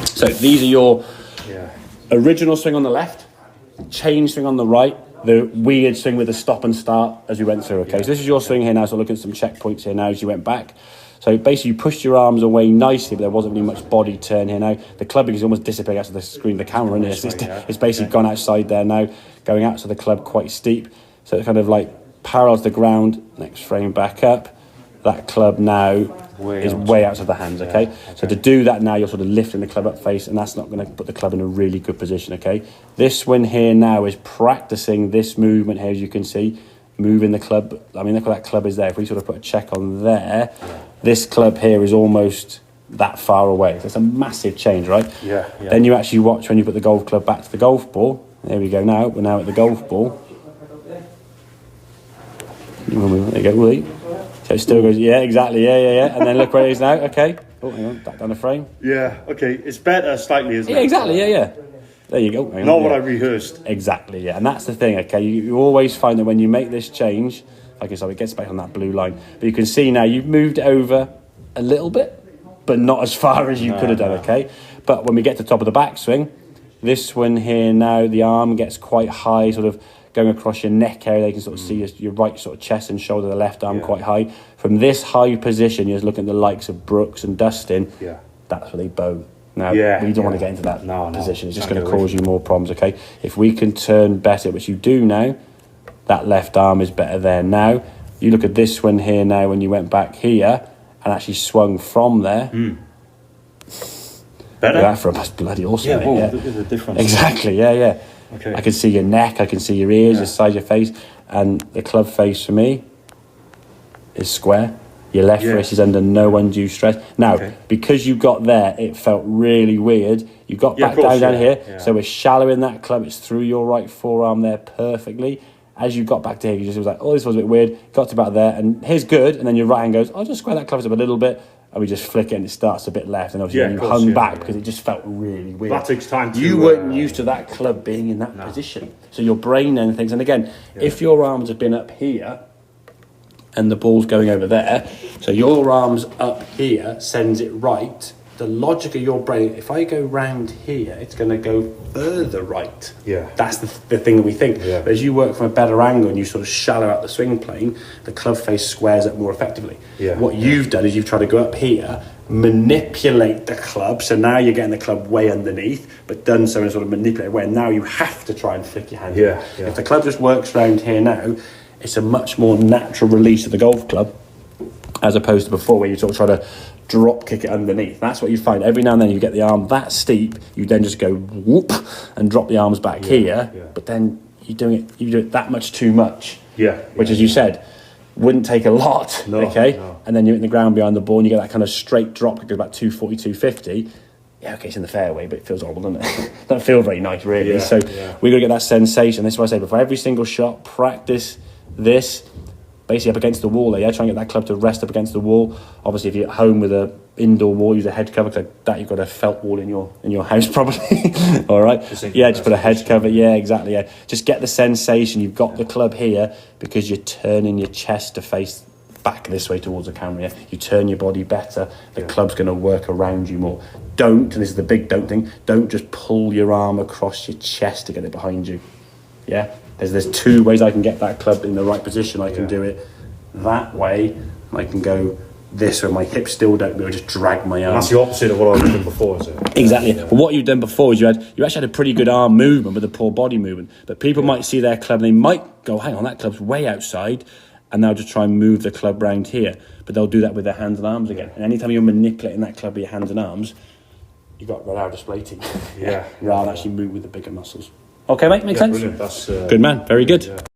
So these are your original swing on the left, change swing on the right, the weird swing with the stop and start as we went through. Okay, so this is your swing here now. So look at some checkpoints here now as you went back. So basically you pushed your arms away nicely, but there wasn't really much body turn here now. The club is almost disappearing out of the screen, the camera, and it's basically gone outside there now, going out to the club quite steep. So it's kind of like parallel to the ground. Next frame back up. That club now is way out of the hands, okay? So to do that now, you're sort of lifting the club up face, and that's not going to put the club in a really good position, okay? This one here now is practicing this movement here, as you can see, moving the club. I mean, look what that club is there. If we sort of put a check on there, this club here is almost that far away. So it's a massive change, right? Yeah. Then you actually watch when you put the golf club back to the golf ball. There we go now. We're now at the golf ball. There you go, Willie. So it still goes, yeah, exactly, yeah. And then look where it is now, okay. Oh, hang on, back down the frame. Yeah, okay. It's better slightly, isn't it? Yeah, exactly, yeah. There you go. Not what I rehearsed. Exactly, yeah. And that's the thing, okay. You always find that when you make this change, like I said, it gets back on that blue line. But you can see now you've moved it over a little bit, but not as far as you could have done, okay. But when we get to the top of the backswing, this one here now, the arm gets quite high, sort of going across your neck area. They can sort of see your right sort of chest and shoulder, the left arm quite high. From this high position, you're just looking at the likes of Brooks and Dustin. Yeah. That's where they bow. Now, we don't want to get into that position. It's just going to cause you more problems, okay? If we can turn better, which you do now, that left arm is better there now. You look at this one here now when you went back here and actually swung from there. Better? That for us, bloody awesome. Yeah, there's a difference. Exactly, yeah. Okay. I can see your neck, I can see your ears, your side of your face, and the club face for me is square. Your left wrist is under no undue stress. Now, because you got there, it felt really weird. You got back down here, so we're shallow in that club. It's through your right forearm there perfectly. As you got back to here, you just was like, oh, this was a bit weird. Got to about there, and here's good. And then your right hand goes, I'll just square that club up a little bit. And we just flick it and it starts a bit left. And obviously you hung back because it just felt really weird. That takes time to... You weren't used to that club being in that position. So your brain then thinks, and again, if your arms have been up here and the ball's going over there, so your arms up here sends it right, the logic of your brain, if I go round here, it's going to go further right. Yeah. That's the thing that we think. Yeah. But as you work from a better angle and you sort of shallow out the swing plane, the club face squares up more effectively. Yeah. What you've done is you've tried to go up here, manipulate the club, so now you're getting the club way underneath, but done so in a sort of manipulated way, and now you have to try and flick your hand. Yeah. If the club just works round here now, it's a much more natural release of the golf club, as opposed to before where you sort of try to drop kick it underneath. That's what you find. Every now and then you get the arm that steep, you then just go whoop and drop the arms back here, but then you do it that much too much. Which, as you said, wouldn't take a lot, okay? And then you're in the ground behind the ball and you get that kind of straight drop that goes about 240, 250. Yeah, okay, it's in the fairway, but it feels horrible, doesn't it? Doesn't feel very nice, really. We've got to get that sensation. This is what I say, before every single shot, practice this basically up against the wall there, try and get that club to rest up against the wall. Obviously, if you're at home with a indoor wall, use a head cover, because that you've got a felt wall in your house probably. All right, just put a head cover. Exactly. Just get the sensation. You've got the club here because you're turning your chest to face back this way towards the camera. You turn your body better, the club's going to work around you more. Don't, and this is the big don't thing, don't just pull your arm across your chest to get it behind you. There's two ways I can get that club in the right position. I can do it that way, and I can go this way. My hips still don't move. I just drag my arm. And that's the opposite of what I've done before, is it? Exactly. But what you've done before is you actually had a pretty good arm movement with a poor body movement. But people might see their club and they might go, hang on, that club's way outside, and they'll just try and move the club round here. But they'll do that with their hands and arms again. And anytime you're manipulating that club with your hands and arms, you've got our display team. Rather than actually move with the bigger muscles. Okay, mate, makes sense? Brilliant. That's good man, very good.